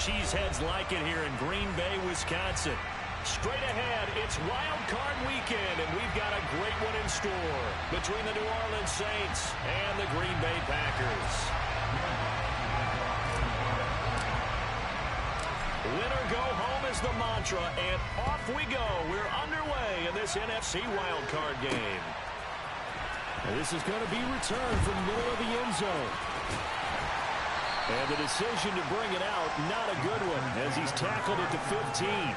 Cheeseheads like it here in Green Bay, Wisconsin. Straight ahead, it's Wild Card weekend, and we've got a great one in store between the New Orleans Saints and the Green Bay Packers. Win or go home is the mantra, and off we go. We're underway in this NFC Wild Card game. And this is going to be returned from the middle of the end zone. And the decision to bring it out, not a good one, as he's tackled at the 15.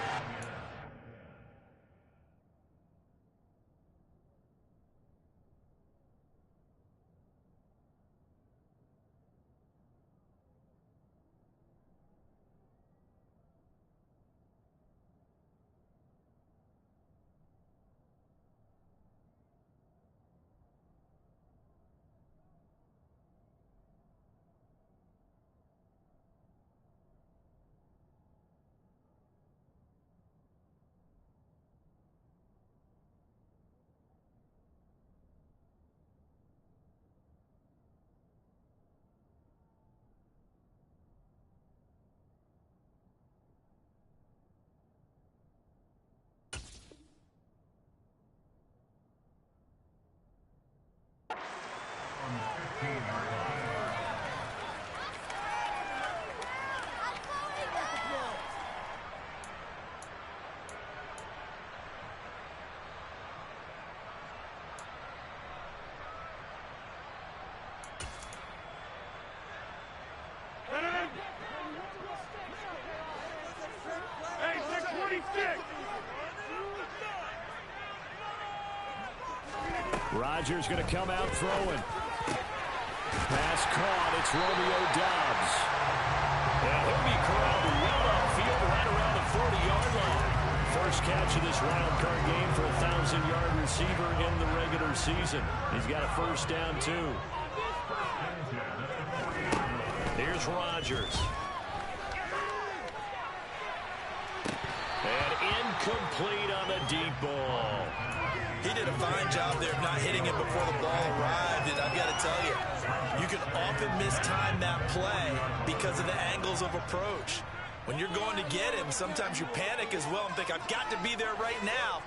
Rodgers going to come out throwing. Pass caught. It's Romeo Doubs. And he'll be corralled well upfield right around the 40-yard line. First catch of this wild card game for a 1,000-yard receiver in the regular season. He's got a first down, too. Here's Rodgers. And incomplete on the deep ball. He did a fine job there of not hitting it before the ball arrived, and I've got to tell you, you can often mistime that play because of the angles of approach. When you're going to get him, sometimes you panic as well and think, I've got to be there right now.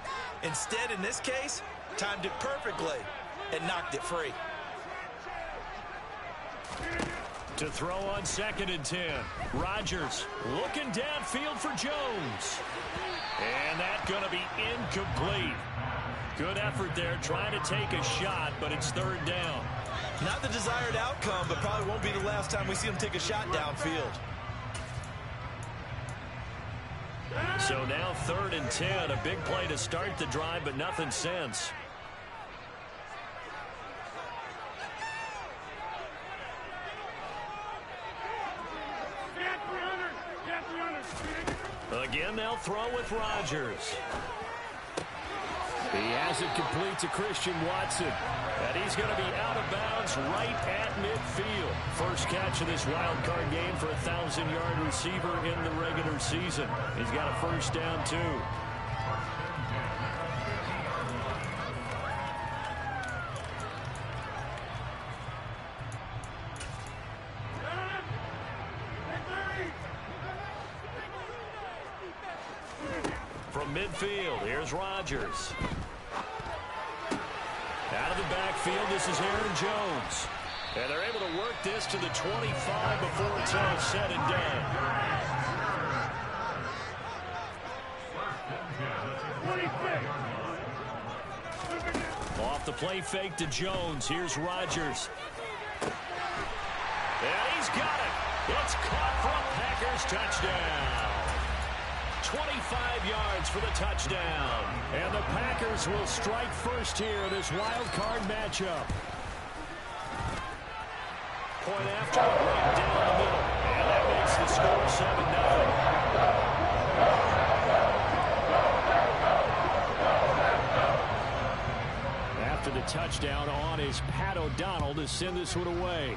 Instead, in this case, timed it perfectly and knocked it free. To throw on 2nd and 10. Rodgers looking downfield for Jones. And that's going to be incomplete. Good effort there, trying to take a shot, but it's 3rd down. Not the desired outcome, but probably won't be the last time we see him take a shot downfield. So now 3rd and 10, a big play to start the drive, but nothing since. Again, they'll throw with Rodgers. He has it complete to Christian Watson. And he's going to be out of bounds right at midfield. First catch of this wild card game for a 1,000-yard receiver in the regular season. He's got a first down, too. From midfield, here's Rodgers. Out of the backfield, this is Aaron Jones. And they're able to work this to the 25 before it's all said and done. Off the play fake to Jones. Here's Rodgers. And he's got it. It's caught for a Packers touchdown. 25 yards for the touchdown. And the Packers will strike first here in this wild card matchup. Point after, right down the middle. And that makes the score 7-0. After the touchdown on is Pat O'Donnell to send this one away.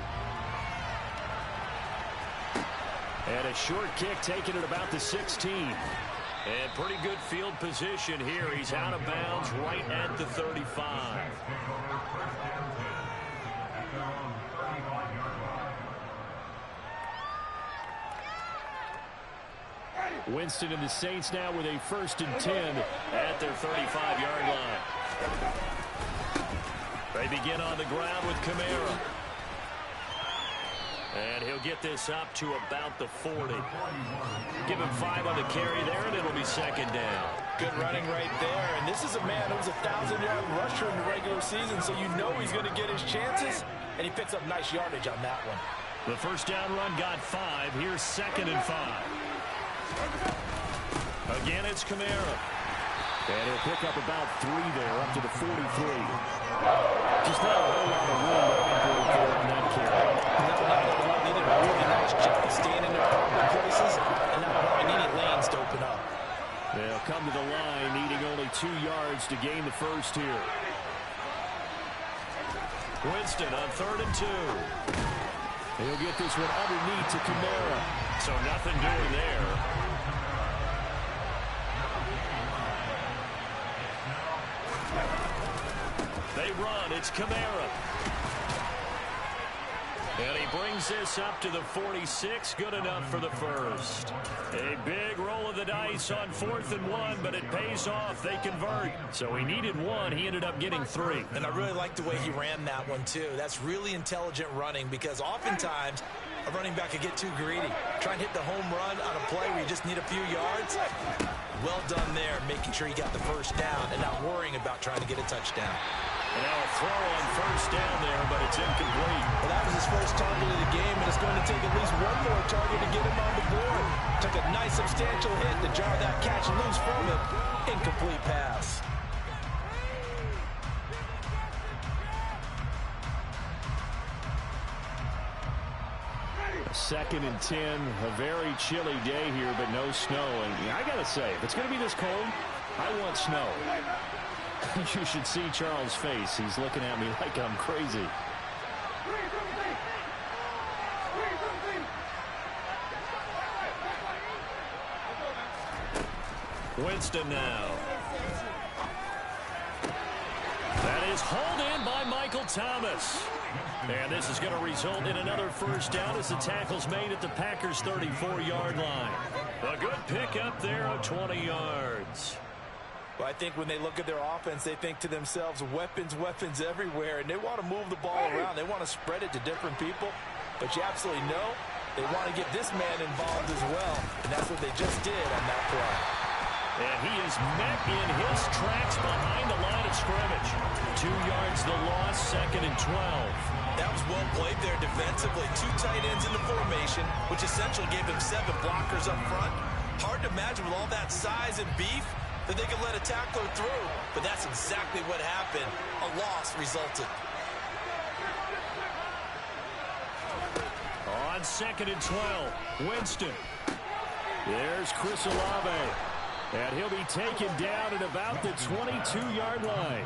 And a short kick taken at about the 16. And pretty good field position here. He's out of bounds right at the 35. Winston and the Saints now with a 1st and 10 at their 35-yard line. They begin on the ground with Kamara. And he'll get this up to about the 40. Give him 5 on the carry there, and it'll be 2nd down. Good running right there. And this is a man who was a 1,000-yard rusher in the regular season, so you know he's going to get his chances. And he picks up nice yardage on that one. The 1st down run got 5. Here's 2nd and 5. Again, it's Kamara. And he'll pick up about 3 there, up to the 43. Just not a whole lot of room on that carry. They did a really nice job staying in their proper places and not allowing any lanes to open up. They'll come to the line, needing only 2 yards to gain the first here. Winston on 3rd and 2. He'll get this one underneath to Kamara. So nothing doing there. They run. It's Kamara. And he brings this up to the 46. Good enough for the first. A big roll of the dice on 4th and 1, but it pays off. They convert. So he needed 1. He ended up getting 3. And I really like the way he ran that one, too. That's really intelligent running because oftentimes a running back could get too greedy. Try and hit the home run on a play where you just need a few yards. Well done there, making sure he got the first down and not worrying about trying to get a touchdown. And now a throw on 1st down there, but it's incomplete. Well, that was his first target of the game, and it's going to take at least one more target to get him on the board. Took a nice substantial hit to jar that catch loose from him. Incomplete pass. A 2nd and 10, a very chilly day here, but no snow. And I got to say, if it's going to be this cold, I want snow. You should see Charles' face. He's looking at me like I'm crazy. Winston now. That is hauled in by Michael Thomas. And this is going to result in another 1st down as the tackle's made at the Packers' 34-yard line. A good pickup there of 20 yards. Well, I think when they look at their offense, they think to themselves, weapons, weapons everywhere, and they want to move the ball around. They want to spread it to different people, but you absolutely know they want to get this man involved as well, and that's what they just did on that play. And he is met in his tracks behind the line of scrimmage. 2 yards the loss, 2nd and 12. That was well played there defensively. 2 tight ends in the formation, which essentially gave him 7 blockers up front. Hard to imagine with all that size and beef that they could let a tackler through, but that's exactly what happened. A loss resulted. On 2nd and 12, Winston. There's Chris Olave. And he'll be taken down at about the 22-yard line.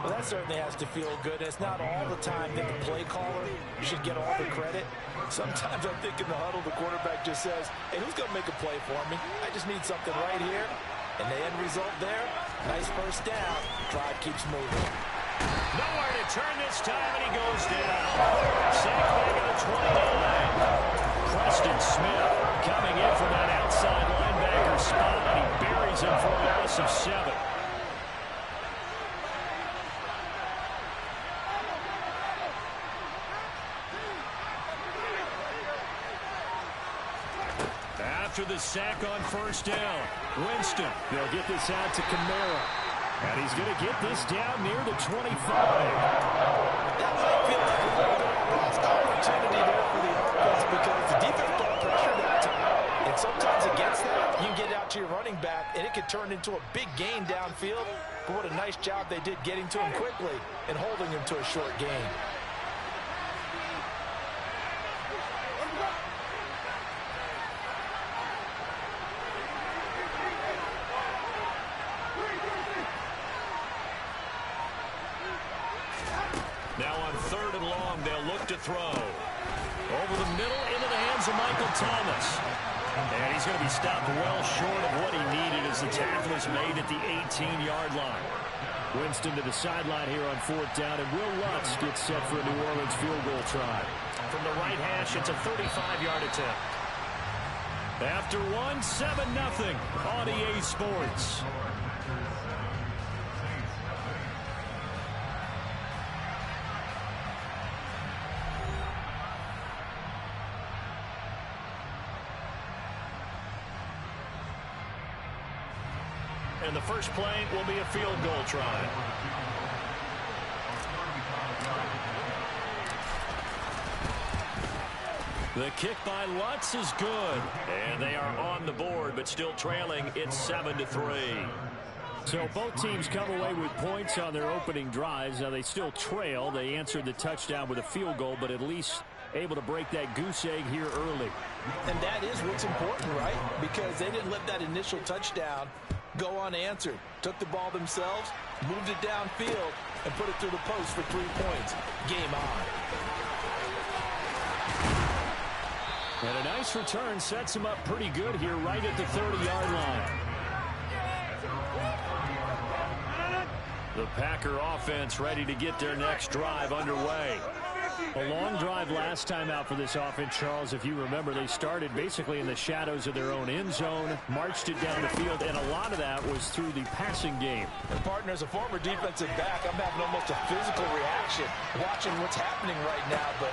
Well, that certainly has to feel good. It's not all the time that the play caller should get all the credit. Sometimes I think in the huddle, the quarterback just says, hey, who's going to make a play for me? I just need something right here. And the end result there, nice 1st down. Drive keeps moving. Nowhere to turn this time, and he goes down. Sacked back at the 29. Preston Smith coming in from that outside linebacker spot, and he buries him for a loss of 7. After the sack on 1st down, Winston. They'll get this out to Kamara. And he's going to get this down near the 25. That might feel like a little bit of a lost opportunity there for the offense because the defense brought pressure that time. And sometimes against that, you can get out to your running back, and it could turn into a big gain downfield. But what a nice job they did getting to him quickly and holding him to a short gain. Now on 3rd and long, they'll look to throw. Over the middle, into the hands of Michael Thomas. And he's going to be stopped well short of what he needed as the tackle is made at the 18-yard line. Winston to the sideline here on 4th down, and Will Lutz gets set for a New Orleans field goal try. From the right hash, it's a 35-yard attempt. After one, 7-0 on EA Sports. And the first play will be a field goal try. The kick by Lutz is good. And they are on the board, but still trailing. It's 7-3. So both teams come away with points on their opening drives. Now they still trail. They answered the touchdown with a field goal, but at least able to break that goose egg here early. And that is what's important, right? Because they didn't let that initial touchdown go unanswered. Took the ball themselves, moved it downfield, and put it through the post for 3 points. Game on. And a nice return sets him up pretty good here right at the 30-yard line. The Packer offense ready to get their next drive underway. A long drive last time out for this offense, Charles. If you remember, they started basically in the shadows of their own end zone, marched it down the field, and a lot of that was through the passing game. And partner, as a former defensive back, I'm having almost a physical reaction watching what's happening right now, but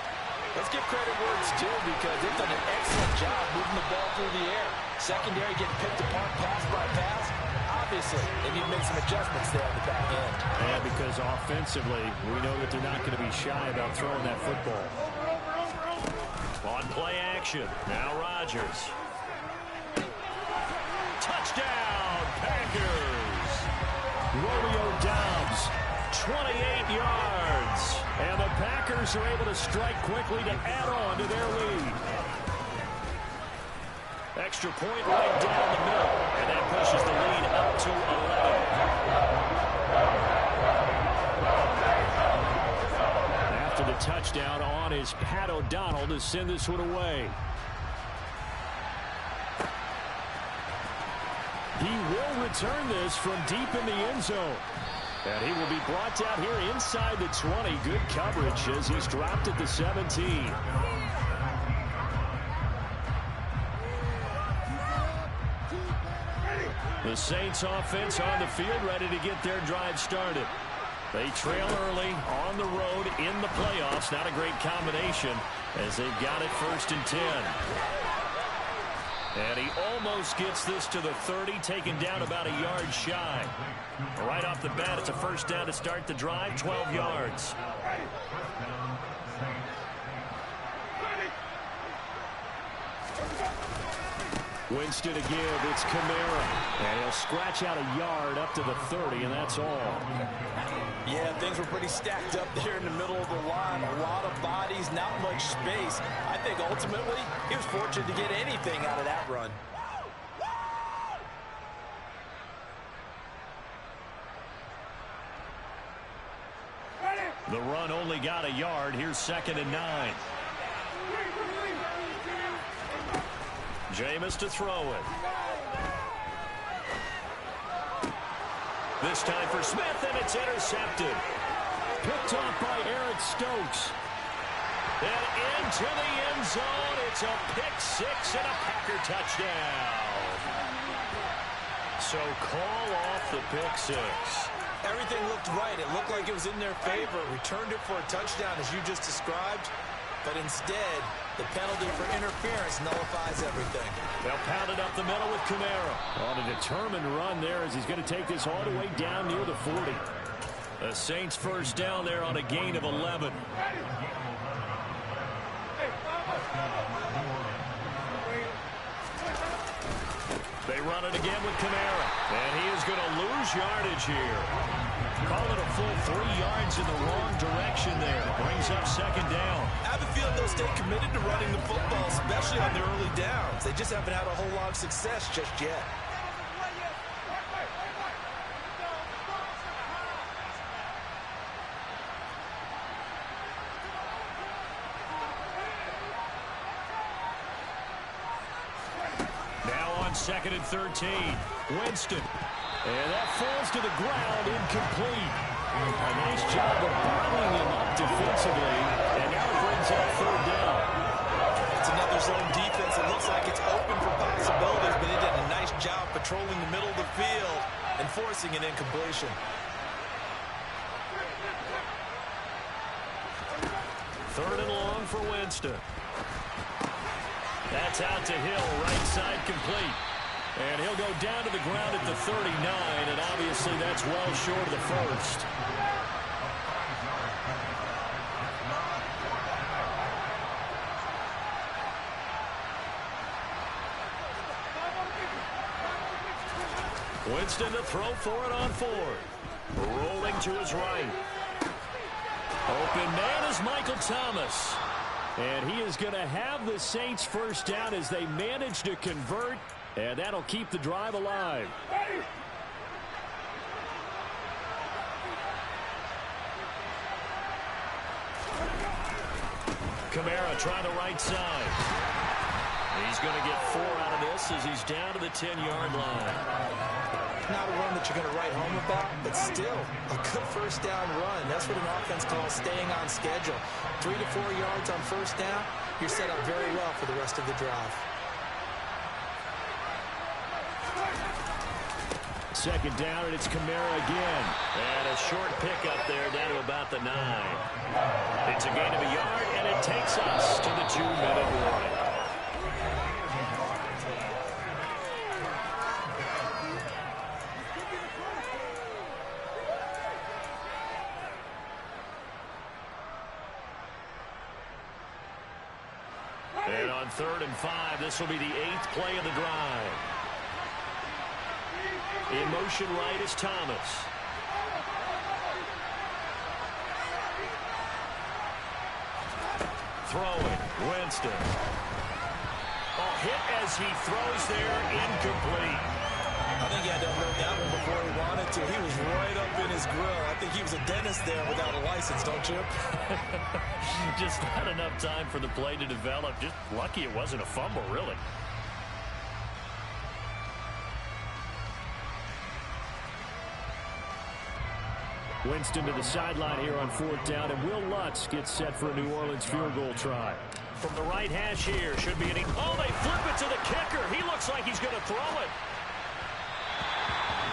let's give credit where it's due because they've done an excellent job moving the ball through the air. Secondary getting picked apart pass by pass. Obviously, they need to make some adjustments there on the back end. Yeah, because offensively, we know that they're not going to be shy about throwing that football. On play action. Now Rodgers. Touchdown, Packers. Romeo Doubs, 28 yards. And the Packers are able to strike quickly to add on to their lead. Extra point right down the middle. And that pushes the lead up to 11. After the touchdown on is Pat O'Donnell to send this one away. He will return this from deep in the end zone. And he will be brought down here inside the 20. Good coverage as he's dropped at the 17. The Saints offense on the field ready to get their drive started. They trail early on the road in the playoffs. Not a great combination as they've got it 1st and 10. And he almost gets this to the 30, taken down about a yard shy. Right off the bat, it's a first down to start the drive, 12 yards. Winston to give. It's Kamara. And he'll scratch out a yard up to the 30, and that's all. Yeah, things were pretty stacked up there in the middle of the line. A lot of bodies, not much space. I think ultimately he was fortunate to get anything out of that run. The run only got a yard. Here's 2nd and 9. Jameis to throw it. This time for Smith, and it's intercepted. Picked off by Eric Stokes. And into the end zone. It's a pick-6 and a Packer touchdown. So call off the pick-6. Everything looked right. It looked like it was in their favor. Returned it for a touchdown, as you just described. But instead, the penalty for interference nullifies everything. They'll pound it up the middle with Kamara. On a determined run there as he's going to take this all the way down near the 40. The Saints first down there on a gain of 11. They run it again with Kamara. And he is going to lose yardage here. Call it a full 3 yards in the wrong direction there. Brings up 2nd down. I have a feeling they'll stay committed to running the football, especially on the early downs. They just haven't had a whole lot of success just yet. Now on 2nd and 13. Winston. And that falls to the ground, incomplete. A nice job of bottling him up defensively, and now it brings up 3rd down. It's another zone defense. It looks like it's open for pass patrolling the middle of the field and forcing an incompletion. Third and long for Winston. That's out to Hill, right side complete. And he'll go down to the ground at the 39, and obviously that's well short of the first. Winston to throw for it on fourth. Rolling to his right. Open man is Michael Thomas. And he is going to have the Saints first down as they manage to convert. And that'll keep the drive alive. Kamara trying the right side. He's going to get 4 out of this as he's down to the 10-yard line. Not a run that you're going to write home about, but still a good first down run. That's what an offense calls staying on schedule. 3 to 4 yards on first down, you're set up very well for the rest of the drive. Second down, and it's Kamara again. And a short pickup there down to about the 9. It's a gain of a yard, and it takes us to the 2-minute warning. And on 3rd and 5, this will be the 8th play of the drive. In motion right is Thomas. Throwing, Winston. Oh, hit as he throws there, incomplete. I think he had to unload that one before he wanted to. He was right up in his grill. I think he was a dentist there without a license, don't you? Just not enough time for the play to develop. Just lucky it wasn't a fumble, really. Winston to the sideline here on 4th down, and Will Lutz gets set for a New Orleans field goal try. From the right hash here, should be any. Oh, they flip it to the kicker. He looks like he's going to throw it.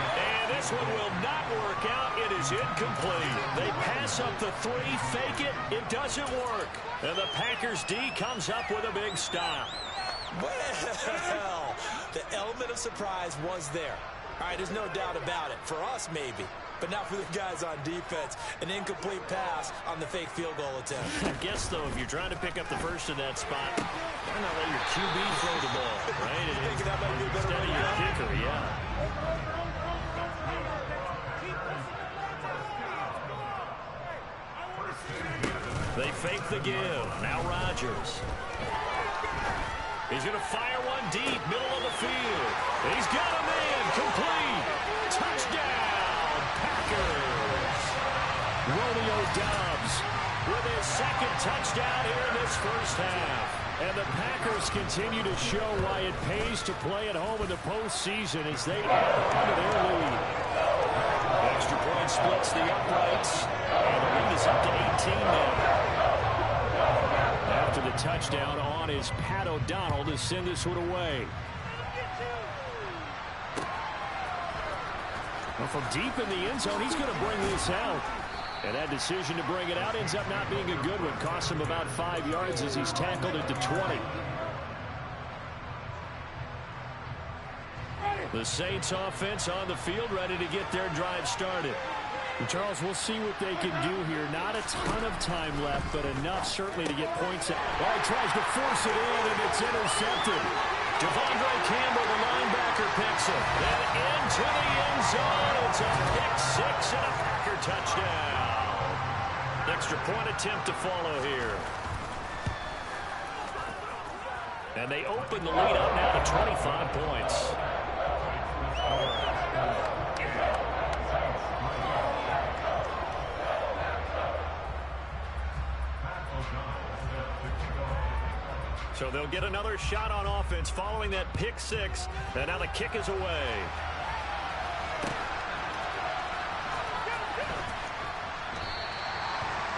And this one will not work out. It is incomplete. They pass up the 3, fake it. It doesn't work. And the Packers D comes up with a big stop. Well, the element of surprise was there. All right, there's no doubt about it. For us, maybe. But not for the guys on defense. An incomplete pass on the fake field goal attempt. I guess, though, if you're trying to pick up the first in that spot, why not let your QB throw the ball, right? You think that might be a better instead of your kicker, yeah. They fake the give. Now Rodgers. He's going to fire one deep, middle of the field. He's got a man, complete. Touchdown, Packers. Romeo Doubs with his 2nd touchdown here in this first half. And the Packers continue to show why it pays to play at home in the postseason as they add on to their lead. Extra point splits the uprights, and the lead is up to 18 now. After the touchdown on is Pat O'Donnell to send this one away. Well, from deep in the end zone, he's going to bring this out. And that decision to bring it out ends up not being a good one. Costs him about 5 yards as he's tackled at the 20. The Saints offense on the field, ready to get their drive started. And Charles, we'll see what they can do here. Not a ton of time left, but enough certainly to get points out. Oh, he tries to force it in, and it's intercepted. Devondre Campbell, the linebacker, picks it. And into the end zone. It's a pick 6 and a Packer touchdown. Extra point attempt to follow here. And they open the lead up now to 25 points. So they'll get another shot on offense following that pick 6. And now the kick is away.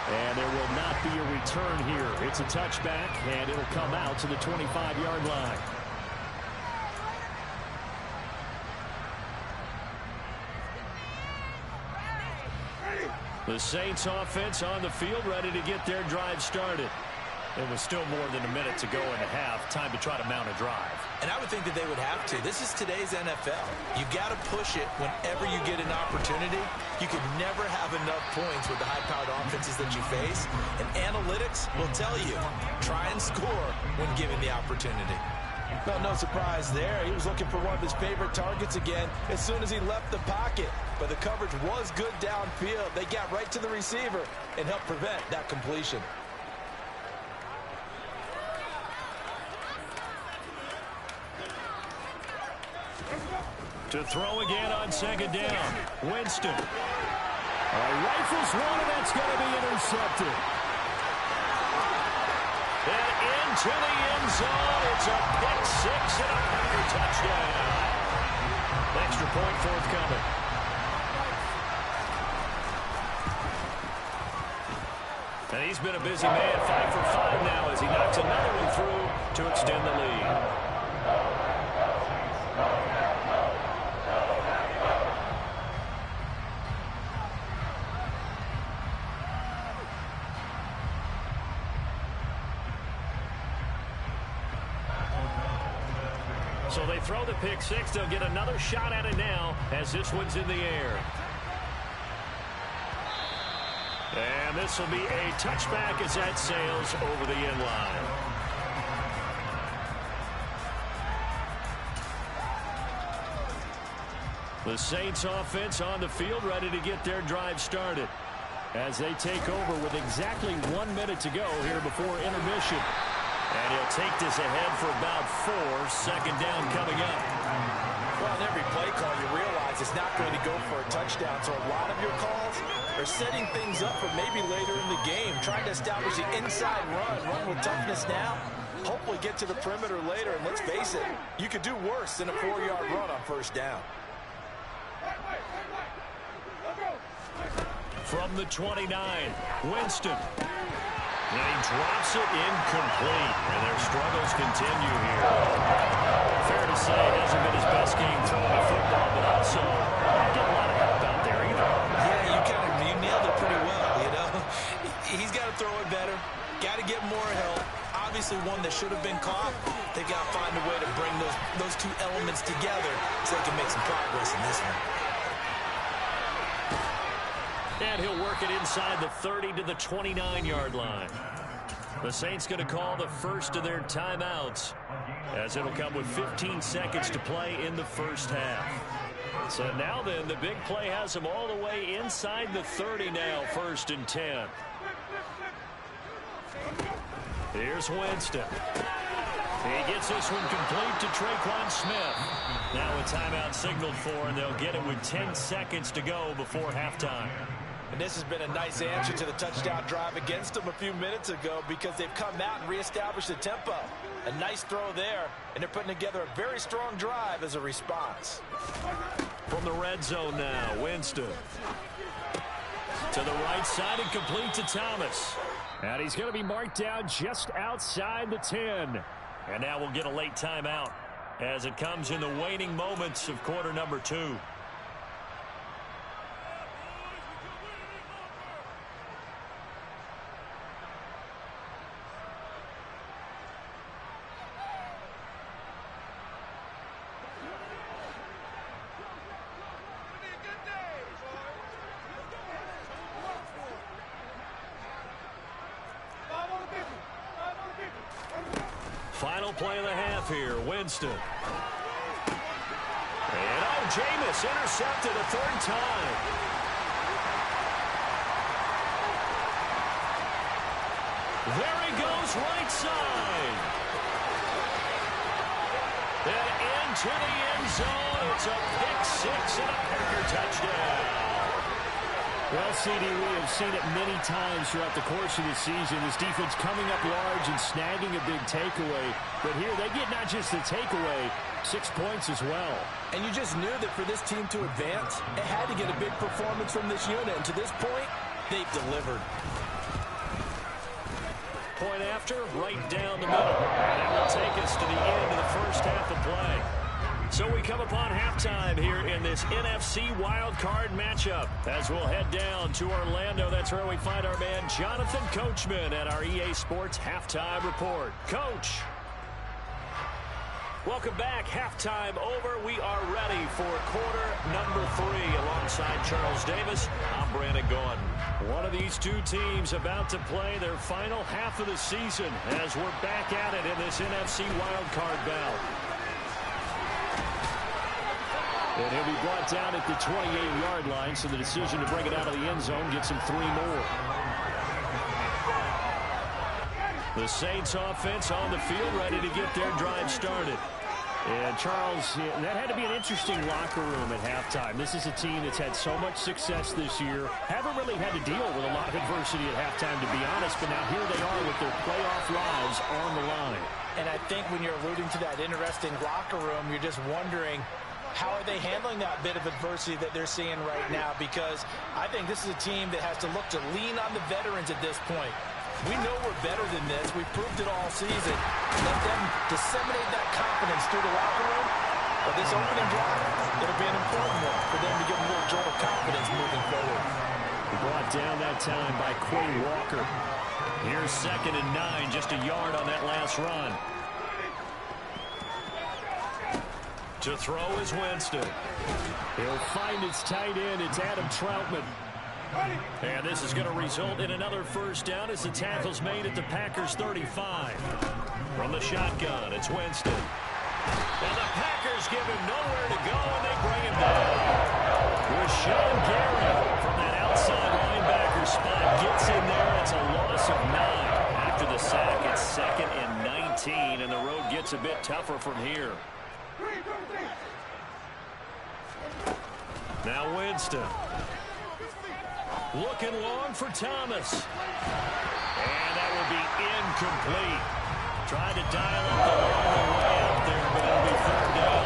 And there will not be a return here. It's a touchback, and it'll come out to the 25-yard line. The Saints offense on the field, ready to get their drive started. It was still more than a minute to go in the half. Time to try to mount a drive. And I would think that they would have to. This is today's NFL. You've got to push it whenever you get an opportunity. You could never have enough points with the high-powered offenses that you face. And analytics will tell you, try and score when given the opportunity. Well, no surprise there. He was looking for one of his favorite targets again as soon as he left the pocket. But the coverage was good downfield. They got right to the receiver and helped prevent that completion. To throw again on second down. Winston. Rifles one, and that's going to be intercepted. And into the end zone. It's a pick six and a Packer touchdown. Extra point forthcoming. And he's been a busy man, 5 for 5 now as he knocks another one through to extend the lead. So they throw the pick six. They'll get another shot at it now as this one's in the air. And this will be a touchback as that sails over the end line. The Saints offense on the field, ready to get their drive started as they take over with exactly 1 minute to go here before intermission. And he'll take this ahead for about 4. Second down coming up. Well, in every play call, you realize it's not going to go for a touchdown. So a lot of your calls are setting things up for maybe later in the game, trying to establish the inside run with toughness now. Hopefully get to the perimeter later. And let's face it, you could do worse than a 4-yard run on first down. From the 29, Winston. And he drops it incomplete, and their struggles continue here. Fair to say, it hasn't been his best game throwing the football, but also not getting a lot of help out there either. Yeah, you nailed it pretty well, you know. He's got to throw it better, got to get more help. Obviously one that should have been caught. They've got to find a way to bring those two elements together so they can make some progress in this one. And he'll work it inside the 30 to the 29-yard line. The Saints going to call the first of their timeouts as it'll come with 15 seconds to play in the first half. So now then, the big play has him all the way inside the 30 now, 1st and 10. Here's Winston. He gets this one complete to Traquan Smith. Now a timeout signaled for, and they'll get it with 10 seconds to go before halftime. And this has been a nice answer to the touchdown drive against them a few minutes ago because they've come out and reestablished the tempo. A nice throw there, and they're putting together a very strong drive as a response. From the red zone now, Winston. To the right side and complete to Thomas. And he's going to be marked down just outside the 10. And now we'll get a late timeout as it comes in the waning moments of quarter number 2. Final play of the half here, Winston. And Jameis intercepted a 3rd time. There he goes, right side. And into the end zone. It's a pick six and a Packer touchdown. Well, CD, we have seen it many times throughout the course of the season. This defense coming up large and snagging a big takeaway. But here they get not just the takeaway, 6 points as well. And you just knew that for this team to advance, it had to get a big performance from this unit. And to this point, they've delivered. Point after, right down the middle. And that will take us to the end of the first half of play. So we come upon halftime here in this NFC Wildcard matchup. As we'll head down to Orlando, that's where we find our man Jonathan Coachman at our EA Sports Halftime Report. Coach. Welcome back. Halftime over. We are ready for quarter number 3. Alongside Charles Davis, I'm Brandon Gordon. One of these two teams about to play their final half of the season as we're back at it in this NFC wildcard bout. And he'll be brought down at the 28-yard line, so the decision to bring it out of the end zone gets him 3 more. The Saints offense on the field ready to get their drive started. And Charles, that had to be an interesting locker room at halftime. This is a team that's had so much success this year. Haven't really had to deal with a lot of adversity at halftime, to be honest. But now here they are with their playoff lives on the line. And I think when you're alluding to that interesting locker room, you're just wondering, how are they handling that bit of adversity that they're seeing right now? Because I think this is a team that has to look to lean on the veterans at this point. We know we're better than this. We've proved it all season. Let them disseminate that confidence through the locker room. But this opening drive, it'll be an important one for them to give a little jolt of confidence moving forward. Brought down that time by Quay Walker. Here's 2nd and 9, just a yard on that last run. To throw is Winston. He'll find his tight end. It's Adam Troutman. And this is going to result in another first down as the tackle's made at the Packers' 35. From the shotgun, it's Winston. And the Packers give him nowhere to go, and they bring him down. Rashawn Gary from that outside linebacker spot gets in there. It's a loss of 9. After the sack, it's 2nd and 19, and the road gets a bit tougher from here. Now Winston. Looking long for Thomas. And that will be incomplete. Tried to dial up the long way up there, but it'll be 3rd down.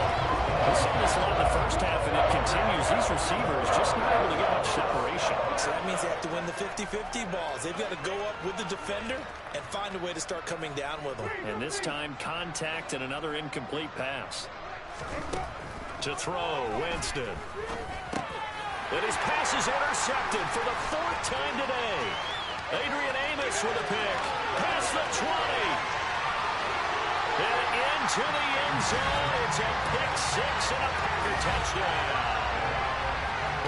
We saw this a lot in the first half, and it continues. These receivers just not able to get much separation. So that means they have to win the 50-50 balls. They've got to go up with the defender and find a way to start coming down with them. And this time, contact and another incomplete pass. To throw, Winston. And his pass is intercepted for the 4th time today. Adrian Amos with a pick. Past the 20. And into the end zone. It's a pick 6 and a Packer touchdown.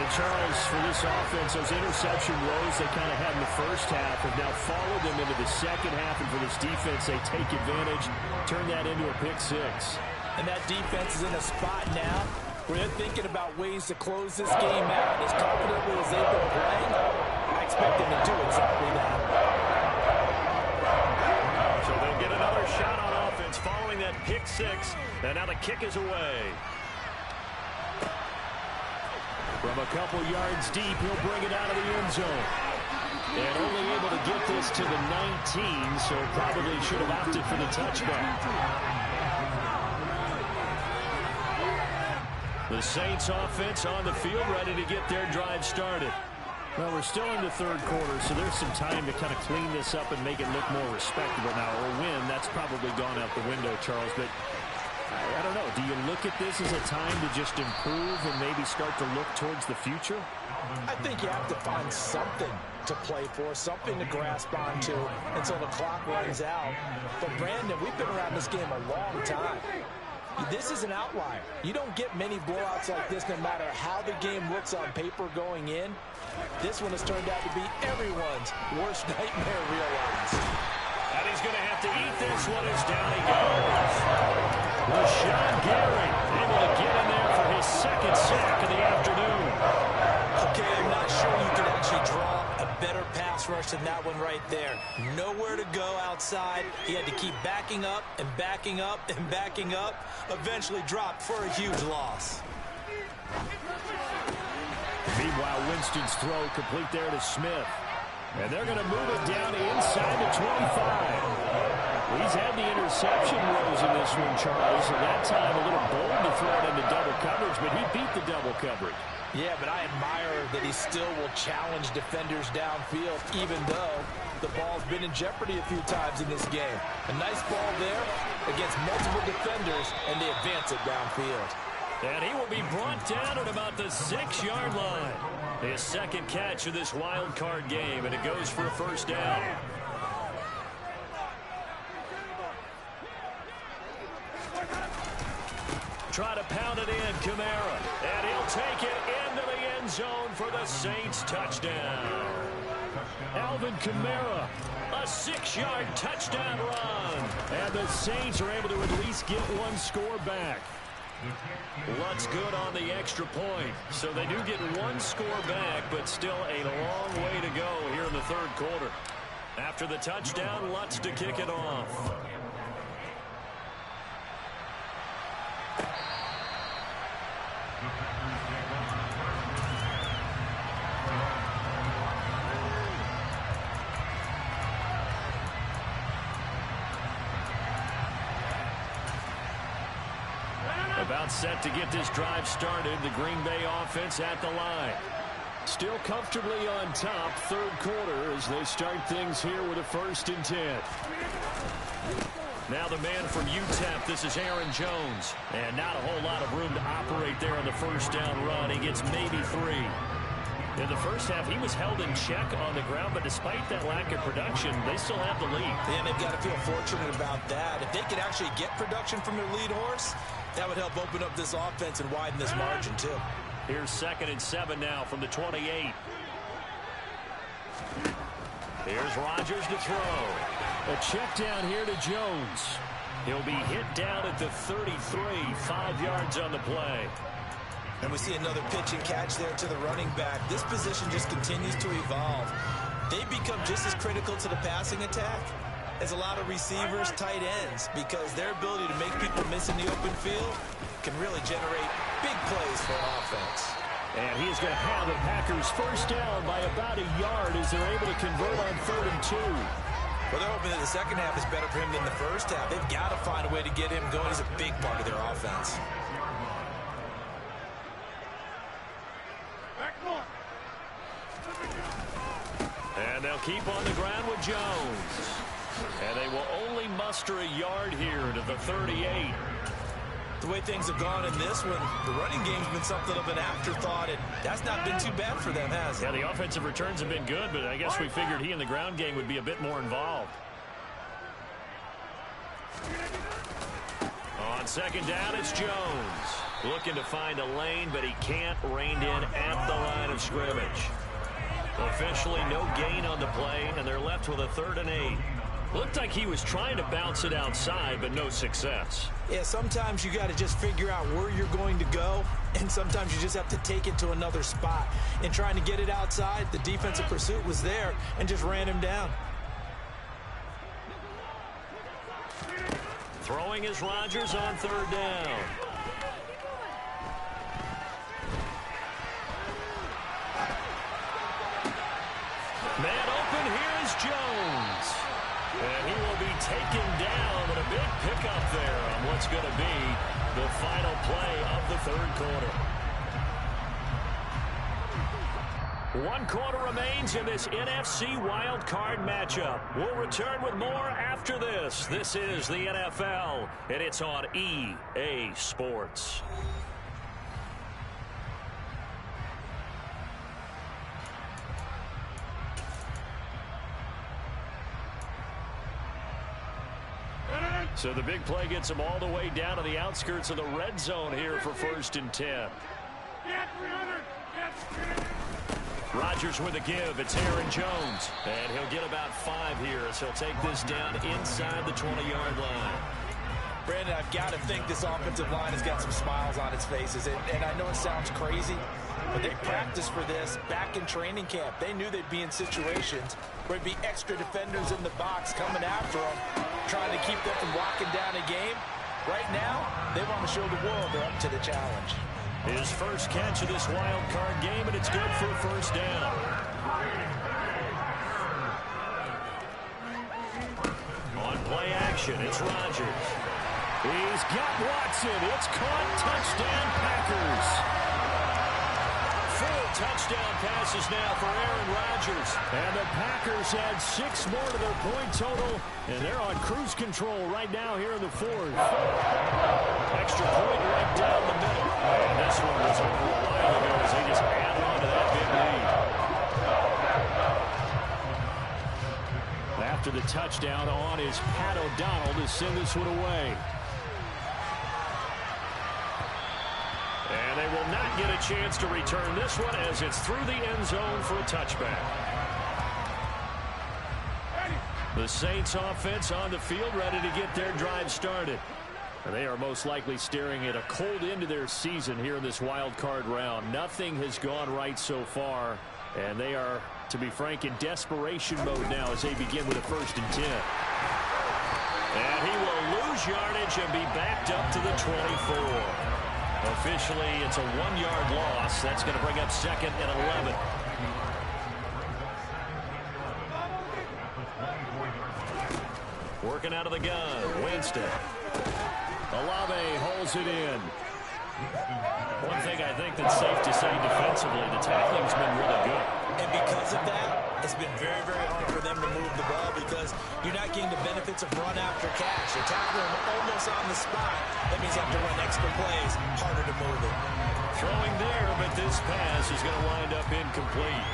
And Charles, for this offense, those interception woes they kind of had in the first half have now followed them into the second half. And for this defense, they take advantage, turn that into a pick 6. And that defense is in a spot now where they're thinking about ways to close this game out. As confidently as they've been playing, I expect them to do exactly that. So they'll get another shot on offense following that pick 6. And now the kick is away. From a couple yards deep, he'll bring it out of the end zone. And only able to get this to the 19, so probably should have opted for the touchback. The Saints offense on the field ready to get their drive started. Well, we're still in the 3rd quarter, so there's some time to kind of clean this up and make it look more respectable now. Or win, that's probably gone out the window, Charles. But I don't know. Do you look at this as a time to just improve and maybe start to look towards the future? I think you have to find something to play for, something to grasp onto until the clock runs out. But, Brandon, we've been around this game a long time. This is an outlier. You don't get many blowouts like this no matter how the game looks on paper going in. This one has turned out to be everyone's worst nightmare realized. And he's going to have to eat this one as down he goes. Rashawn Gary able to get in there for his 2nd sack of the afternoon. Okay, I'm not sure you can actually draw a better pass rush than that one right there. Nowhere to go outside. He had to keep backing up and backing up and backing up. Eventually dropped for a huge loss. Meanwhile, Winston's throw complete there to Smith. And they're going to move it down inside the 25. He's had the interception woes in this one, Charles. And that time a little bold to throw it into double coverage, but he beat the double coverage. Yeah, but I admire that he still will challenge defenders downfield, even though the ball's been in jeopardy a few times in this game. A nice ball there against multiple defenders, and they advance it downfield. And he will be brought down at about the 6-yard line. His second catch of this wild card game, and it goes for a first down. Try to pound it in, Kamara. And he'll take it into the end zone for the Saints touchdown. Alvin Kamara, a 6-yard touchdown run. And the Saints are able to at least get one score back. Lutz good on the extra point. So they do get one score back, but still a long way to go here in the third quarter. After the touchdown, Lutz to kick it off. About set to get this drive started. The Green Bay offense at the line. Still comfortably on top, third quarter, as they start things here with a 1st and 10. Now the man from UTEP, this is Aaron Jones. And not a whole lot of room to operate there on the first down run. He gets maybe 3. In the first half, he was held in check on the ground, but despite that lack of production, they still have the lead. And they've got to feel fortunate about that. If they could actually get production from their lead horse, that would help open up this offense and widen this margin, too. Here's 2nd and 7 now from the 28. Here's Rodgers to throw. A check down here to Jones. He'll be hit down at the 33, 5 yards on the play. And we see another pitch and catch there to the running back. This position just continues to evolve. They become just as critical to the passing attack as a lot of receivers, tight ends, because their ability to make people miss in the open field can really generate big plays for an offense. And he is going to have the Packers first down by about a yard as they're able to convert on 3rd and 2. Well, they're hoping that the second half is better for him than the first half. They've got to find a way to get him going. He's a big part of their offense. And they'll keep on the ground with Jones. And they will only muster a yard here to the 38. The way things have gone in this one, the running game's been something of an afterthought, and that's not been too bad for them, has it? Yeah, the offensive returns have been good, but I guess we figured he in the ground game would be a bit more involved. On 2nd down, it's Jones. Looking to find a lane, but he can't. Reined in at the line of scrimmage. Officially no gain on the play, and they're left with a 3rd and 8. Looked like he was trying to bounce it outside, but no success. Yeah, sometimes you got to just figure out where you're going to go, and sometimes you just have to take it to another spot. In trying to get it outside, the defensive pursuit was there and just ran him down. Throwing is Rodgers on 3rd down. Man open, here is Jones. And he will be taken down with a big pickup there on what's going to be the final play of the third quarter. 1 quarter remains in this NFC wildcard matchup. We'll return with more after this. This is the NFL, and it's on EA Sports. So the big play gets him all the way down to the outskirts of the red zone here for 1st and 10. Rodgers with a give. It's Aaron Jones. And he'll get about 5 here as he'll take this down inside the 20-yard line. Brandon, I've got to think this offensive line has got some smiles on its faces. And I know it sounds crazy, but they practiced for this back in training camp. They knew they'd be in situations where there'd be extra defenders in the box coming after them, trying to keep them from locking down a game. Right now, they want to show the world they're up to the challenge. His first catch of this wild card game, and it's good for a first down. On play action, it's Rodgers. He's got Watson. It's caught. Touchdown, Packers. 4 touchdown passes now for Aaron Rodgers. And the Packers add 6 more to their point total, and they're on cruise control right now here in the 4th. Extra point right down the middle. touchdown on is Pat O'Donnell to send this one away. And they will not get a chance to return this one as it's through the end zone for a touchback. The Saints offense on the field ready to get their drive started. And they are most likely staring at a cold end to their season here in this wild card round. Nothing has gone right so far. And they are, to be frank, in desperation mode now as they begin with a 1st and 10. And he will lose yardage and be backed up to the 24. Officially, it's a 1-yard loss. That's going to bring up 2nd and 11. Working out of the gun, Winston. Olave holds it in. One thing I think that's safe to say defensively, the tackling's been really good. And because of that, it's been very, very hard for them to move the ball because you're not getting the benefits of run after catch. You're tackling them almost on the spot. That means you have to run extra plays, harder to move it. Throwing there, but this pass is going to wind up incomplete.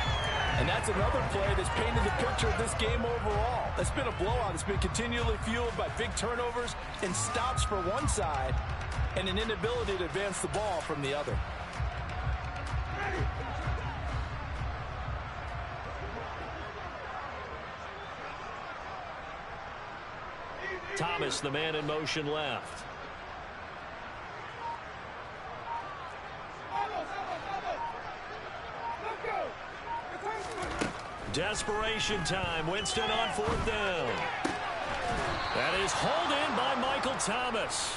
And that's another play that's painted the picture of this game overall. It's been a blowout. It's been continually fueled by big turnovers and stops for one side and an inability to advance the ball from the other. Thomas, the man in motion left. Desperation time. Winston on 4th down. That is hauled in by Michael Thomas.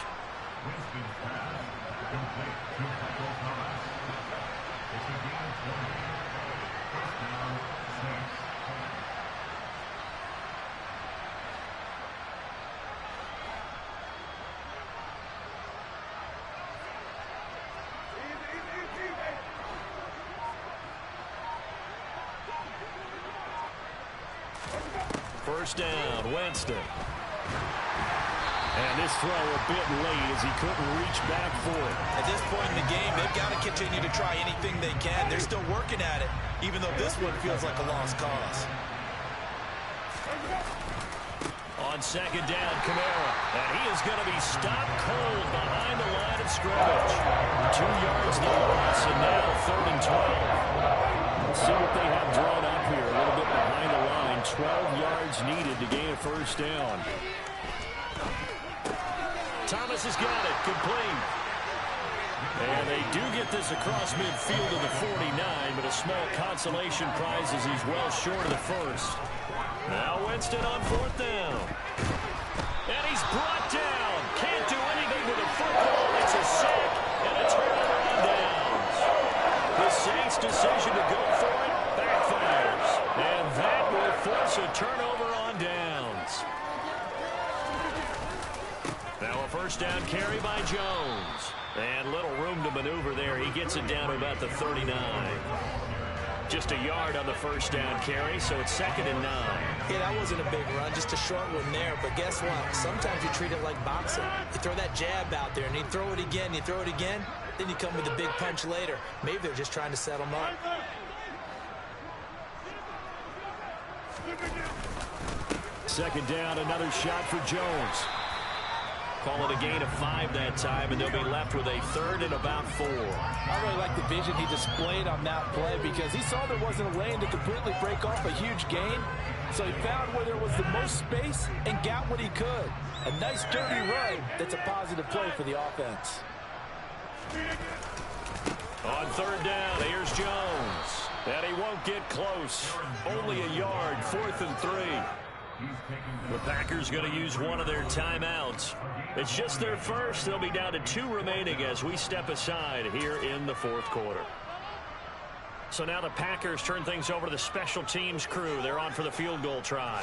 First down, Winston. And this throw a bit late as he couldn't reach back for it. At this point in the game, they've got to continue to try anything they can. They're still working at it, even though this one feels like a lost cause. On 2nd down, Kamara. And he is going to be stopped cold behind the line of scrimmage. 2 yards the loss, and now 3rd and 12. Let's see what they have drawn up here. A little bit behind the line. 12 yards needed to gain a 1st down. Thomas has got it. Complete. And they do get this across midfield to the 49, but a small consolation prize as he's well short of the 1st. Now Winston on 4th down. And he's brought down. Can't do anything with the football. It's a sack and a turnover on downs. The Saints' decision to go for it backfires. And that will force a turnover on downs. Now a 1st down carry by Jones. And little room to maneuver there. He gets it down to about the 39. Just a yard on the 1st down carry, so it's 2nd and 9. Yeah, that wasn't a big run, just a short one there. But guess what? Sometimes you treat it like boxing. You throw that jab out there, and you throw it again, you throw it again, then you come with a big punch later. Maybe they're just trying to set them up. Second down, another shot for Jones. Call it a gain of 5 that time, and they'll be left with a 3rd and about 4. I really like the vision he displayed on that play because he saw there wasn't a lane to completely break off a huge gain. So he found where there was the most space and got what he could. A nice dirty run that's a positive play for the offense. On 3rd down, here's Jones. And he won't get close. Only a yard, 4th and 3. The Packers going to use one of their timeouts. It's just their first. They'll be down to 2 remaining as we step aside here in the 4th quarter. So now the Packers turn things over to the special teams crew. They're on for the field goal try.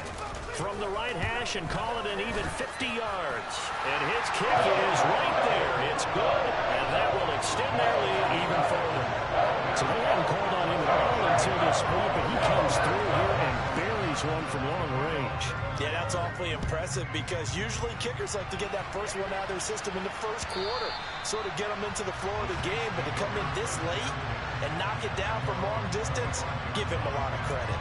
From the right hash and call it an even 50 yards. And his kick is right there. It's good, and that will extend their lead even further. So they haven't called on him at all until this point, but he comes through here and buries one from long range. Yeah, that's awfully impressive because usually kickers like to get that first one out of their system in the 1st quarter, sort of get them into the flow of the game, but to come in this late and knock it down from long distance, give him a lot of credit.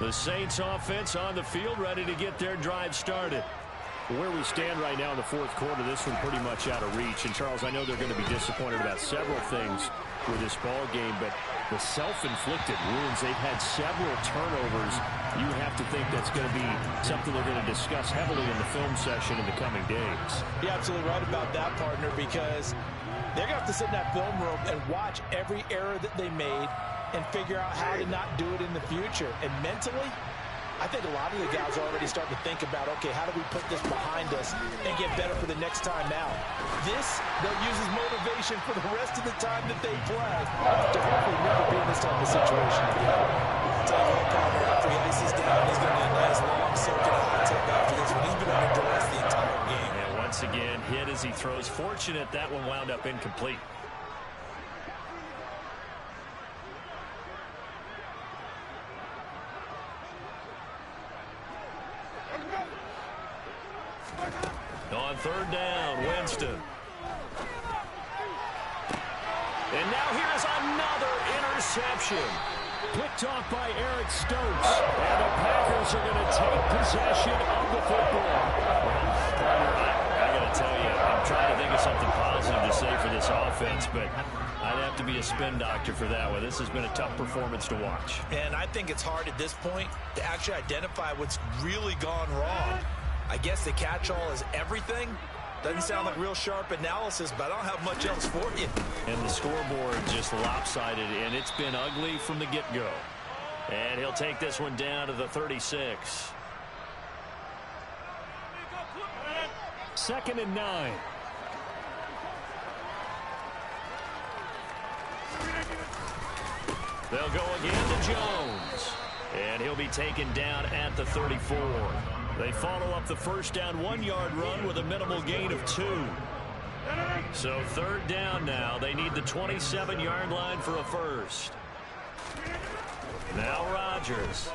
The Saints offense on the field, ready to get their drive started. Where we stand right now in the fourth quarter, this one pretty much out of reach. And, Charles, I know they're going to be disappointed about several things with this ball game, but the self-inflicted wounds, they've had several turnovers. You have to think that's going to be something they're going to discuss heavily in the film session in the coming days. You're absolutely right about that, partner, because they're going to have to sit in that film room and watch every error that they made and figure out how to not do it in the future. And mentally, I think a lot of the guys are already starting to think about, okay, how do we put this behind us and get better for the next time out? This, they'll use as motivation for the rest of the time that they play to hopefully never be in this type of situation again. I'll tell you what, partner, after he ices down, he's going to need a nice long soaking hot tub after this one. He's been under duress the entire game. And once again, hit as he throws. Fortunate that one wound up incomplete. On third down, Winston. And now here's another interception. Picked off by Eric Stokes. And the Packers are going to take possession of the football. I got to tell you, I'm trying to think of something positive to say for this offense, but I'd have to be a spin doctor for that one. This has been a tough performance to watch. And I think it's hard at this point to actually identify what's really gone wrong. I guess the catch-all is everything. Doesn't sound like real sharp analysis, but I don't have much else for you. And the scoreboard just lopsided, and it's been ugly from the get-go. And he'll take this one down to the 36. 2nd and 9. They'll go again to Jones. And he'll be taken down at the 34. They follow up the first down 1-yard run with a minimal gain of 2. So third down now. They need the 27-yard line for a first. Now Rodgers.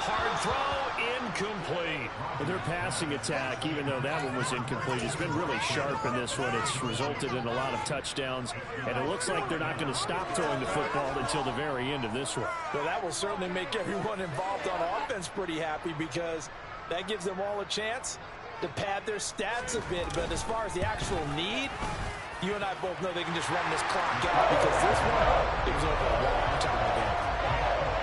Hard throw, incomplete. Their passing attack, even though that one was incomplete, has been really sharp in this one. It's resulted in a lot of touchdowns, and it looks like they're not going to stop throwing the football until the very end of this one. Well, that will certainly make everyone involved on offense pretty happy, because that gives them all a chance to pad their stats a bit. But as far as the actual need, you and I both know they can just run this clock out, because this one, it was over a long time ago.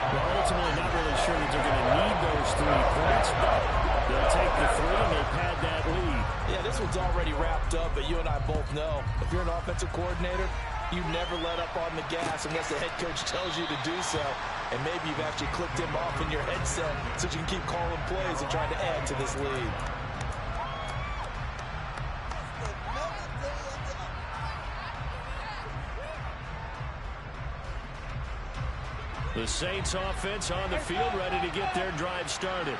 Well, ultimately, not really sure that they're going to need those 3 points, but they'll take the 3 and they pad that lead. Yeah, this one's already wrapped up, but you and I both know if you're an offensive coordinator, you never let up on the gas unless the head coach tells you to do so. And maybe you've actually clicked him off in your headset so you can keep calling plays and trying to add to this lead. The Saints offense on the field, ready to get their drive started.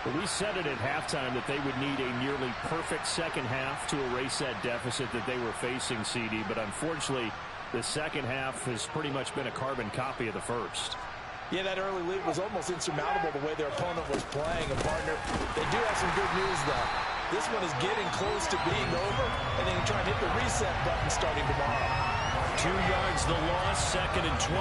Well, we said it at halftime that they would need a nearly perfect second half to erase that deficit that they were facing, CD. But unfortunately, the second half has pretty much been a carbon copy of the first. Yeah, that early lead was almost insurmountable the way their opponent was playing. And, partner, they do have some good news, though. This one is getting close to being over, and they can try and hit the reset button starting tomorrow. 2 yards the loss, 2nd and 12.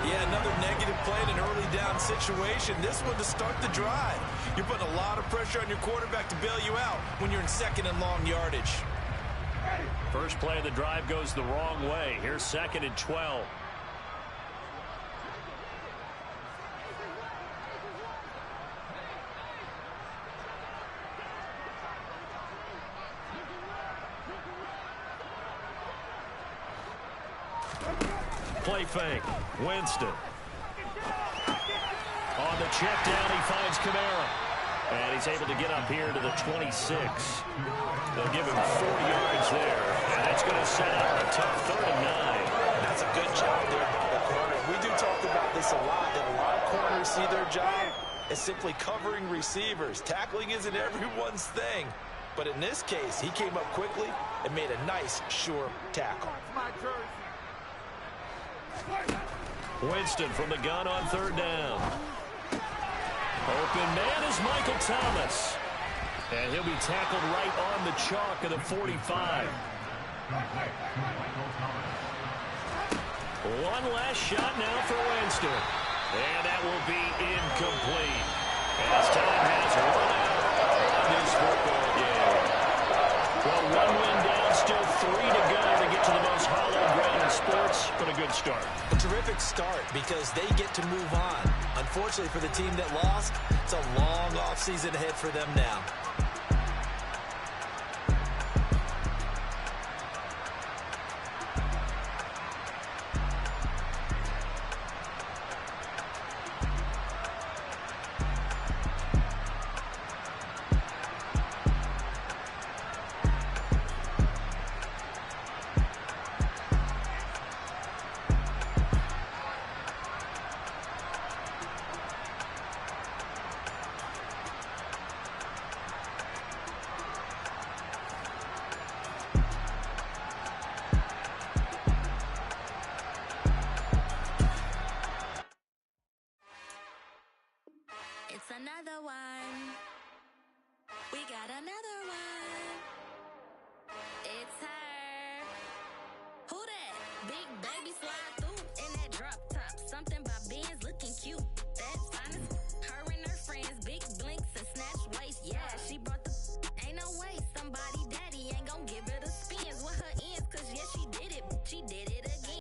Yeah, another negative play in an early down situation. This one to start the drive. You're putting a lot of pressure on your quarterback to bail you out when you're in 2nd and long yardage. First play of the drive goes the wrong way. Here's 2nd and 12. Play fake. Winston. On the check down, he finds Kamara. And he's able to get up here to the 26. They'll give him 4 yards there. And that's going to set up a tough 3rd and 9. That's a good job there by the corner. We do talk about this a lot, that a lot of corners see their job as simply covering receivers. Tackling isn't everyone's thing. But in this case, he came up quickly and made a nice, sure tackle. Winston from the gun on 3rd down. Open man is Michael Thomas. And he'll be tackled right on the chalk of the 45. One last shot now for Winston. And that will be incomplete. As time has run out on this football game. Well, one win down, still 3 to go to get to the most hallowed ground in sports, but a good start. A terrific start because they get to move on. Unfortunately for the team that lost, it's a long offseason ahead for them now.